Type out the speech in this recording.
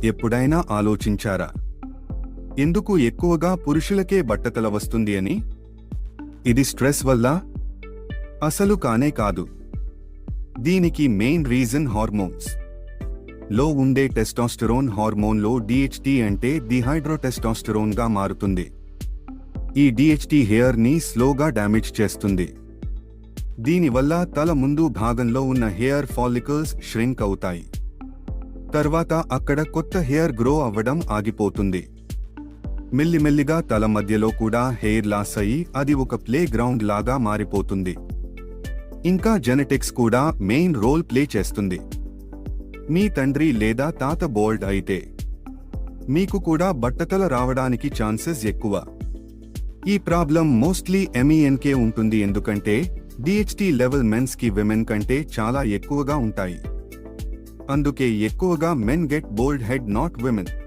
ఎప్పుడైనా ఆలోచించారా ఎందుకు ఎక్కువగా పురుషులకే బట్టతల వస్తుంది అని? ఇది స్ట్రెస్ వల్ల? అసలు కానే కాదు. దీనికి మెయిన్ రీజన్ హార్మోన్స్. లో ఉండే టెస్టోస్టెరోన్ హార్మోన్లో DHT అంటే డిహైడ్రోటెస్టోస్టెరోన్ గా మారుతుంది. ఈ DHT హెయిర్ ని స్లోగా డ్యామేజ్ చేస్తుంది. దీనివల్ల తల ముందు భాగంలో ఉన్న హెయిర్ ఫాలికల్స్ ష్రింక్ అవుతాయి. తర్వాత అక్కడ కొత్త హెయిర్ గ్రో అవ్వడం ఆగిపోతుంది. మెల్లిమెల్లిగా తల మధ్యలో కూడా హెయిర్ లాస్ అయి అది ఒక ప్లే గ్రౌండ్ లాగా మారిపోతుంది. ఇంకా జెనెటిక్స్ కూడా మెయిన్ రోల్ ప్లే చేస్తుంది. మీ తండ్రి లేదా తాత బోల్డ్ అయితే మీకు కూడా బట్టతల రావడానికి ఛాన్సెస్ ఎక్కువ. ఈ ప్రాబ్లం మోస్ట్లీ MENకే ఉంటుంది, ఎందుకంటే DHT లెవెల్ మెన్స్ కి విమెన్ కంటే చాలా ఎక్కువగా ఉంటాయి. అందుకే ఎక్కువగా men get bold head, not women.